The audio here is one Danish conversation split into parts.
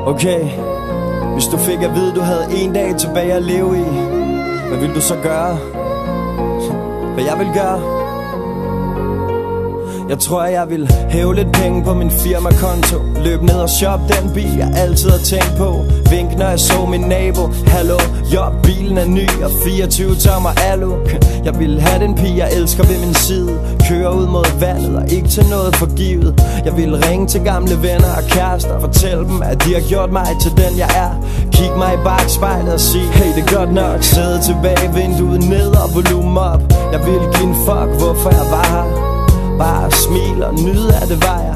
Okay, hvis du fik at vide, du havde en dag tilbage at leve i, hvad ville du så gøre? Hvad jeg vil gøre? Jeg tror, jeg vil hæve lidt penge på min firmakonto, løb ned og shop den bil, jeg altid har tænkt på. Vink, når jeg så min nabo. Hallo, jo, bilen er ny og 24 tommer alu. Jeg vil have den pige, jeg elsker ved min side, køre ud mod vandet og ikke til noget forgivet. Jeg vil ringe til gamle venner og kærester og fortælle dem, at de har gjort mig til den jeg er. Kig mig i bagspejlet og sige, hey, det er godt nok. Sæde tilbage, vinduet ned og volumen op. Jeg vil give en fuck, hvorfor jeg var her. Bare smil og nyde af det var jeg.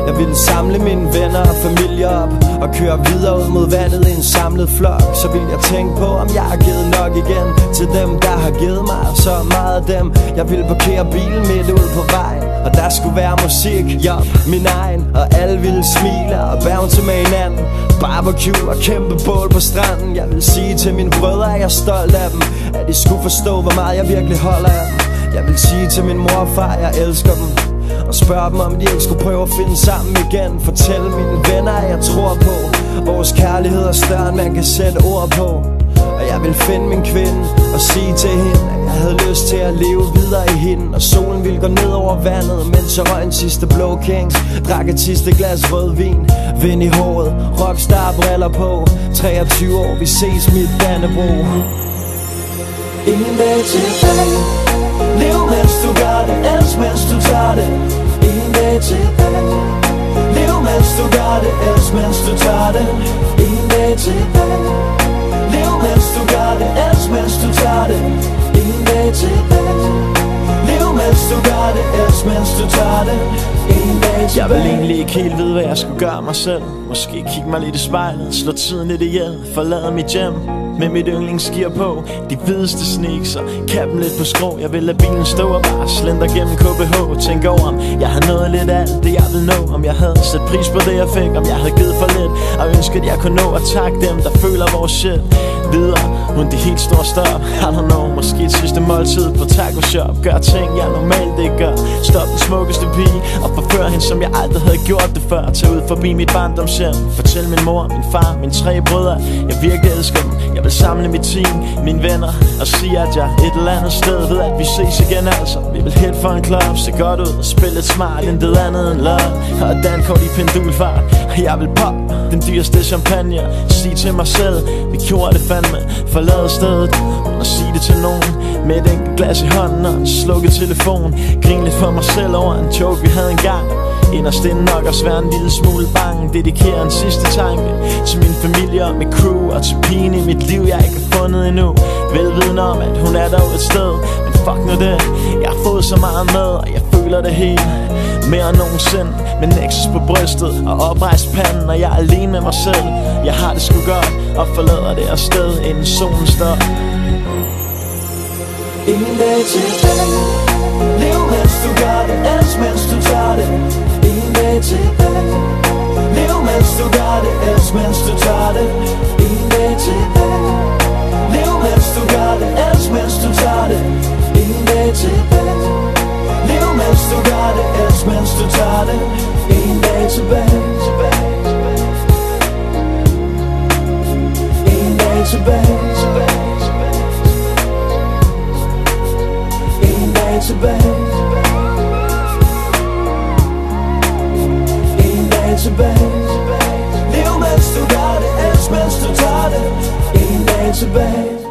Jeg ville samle mine venner og familie op og køre videre ud mod vandet i en samlet flok. Så vil jeg tænke på, om jeg har givet nok igen til dem, der har givet mig så meget af dem. Jeg ville parkere bilen midt ud på vejen, og der skulle være musik, job, min egen. Og alle ville smile og bounce med hinanden. Barbecue og kæmpe bål på stranden. Jeg vil sige til mine brødre, at jeg er stolt af dem, at de skulle forstå, hvor meget jeg virkelig holder af dem. Jeg vil sige til min mor og far, at jeg elsker dem, og spørge dem, om de ikke skulle prøve at finde sammen igen. Fortælle mine venner, at jeg tror på vores kærlighed er større, end man kan sætte ord på. Og jeg vil finde min kvinde og sige til hende, at jeg havde lyst til at leve videre i hende. Og solen ville gå ned over vandet, mens jeg røg en sidste blå king, drak et sidste glas rødvin, vind i håret, rockstar briller på. 23 år, vi ses mit Dannebro. En dag tilbage, lev mens du gør det, elsk mens du tager det. En dag tilbage, lev mens du gør det, elsk mens du tager det. En dag tilbage, lev mens du gør det, elsk mens du tager det. En dag tilbage, lev mens du gør det, elsk mens du tager det. En dag tilbage. Jeg vil egentlig ikke helt vide, hvad jeg skulle gøre mig selv. Måske kigge mig lidt i spejlet, slå tiden lidt ihjel, forlade mit hjem med mit yndlingsgear på, de hvideste sneaks og kappen lidt på skrå. Jeg vil lade bilen stå og bare slender gennem KBH. Tænk over, om jeg havde nået lidt af alt det jeg ville nå, om jeg havde sat pris på det jeg fik, om jeg havde givet for lidt og ønsket jeg kunne nå at takke dem, der føler vores shit videre uden de helt store stop. I don't know, måske et sidste måltid på taco shop. Gør ting jeg normalt ikke gør, stop den smukkeste pige og forføre hende som jeg aldrig havde gjort det før. Tag ud forbi mit barndomshjem, fortæl min mor, min far, mine 3 brødre, jeg virkelig elsker dem. Jeg vil samle mit team, mine venner og sige at jeg et eller andet sted ved at vi ses igen altså. Vi vil hit for en club, se godt ud og spille lidt smart, intet andet end love og dankort i pendulfart. Og jeg vil pop den dyreste champagne, sige til mig selv, vi gjorde det fandme, forlade stedet uden at sige det til nogen, med et enkelt glas i hånden og en slukket telefon. Grin lidt for mig selv over en joke vi havde engang. Inderst inde nok også være en lille smule bange. Dedikerer en sidste tanke til min familie og mit crew, og til pigen i mit liv jeg ikke har fundet endnu. Velvidende om at hun er dog et sted, men fuck nu det. Jeg har fået så meget med, og jeg føler det hele mere end nogensinde. Med Nexus på brystet og oprejst panden, og jeg er alene med mig selv. Jeg har det sgu godt og forlader det her sted inden solen står. En dag tilbage, lev mens du gør det, elsk mens du tager det. En dag tilbage, lev mens du gør det, elsk mens du tager det. En dag tilbage, lev mens du gør det, elsk mens du tager det. En dag tilbage, lev mens du gør det, elsk mens du tager det. En dag tilbage, en dag tilbage, en dag tilbage, en dag tilbage. Lev mens du gør det, elsk mens du tager det. En dag tilbage.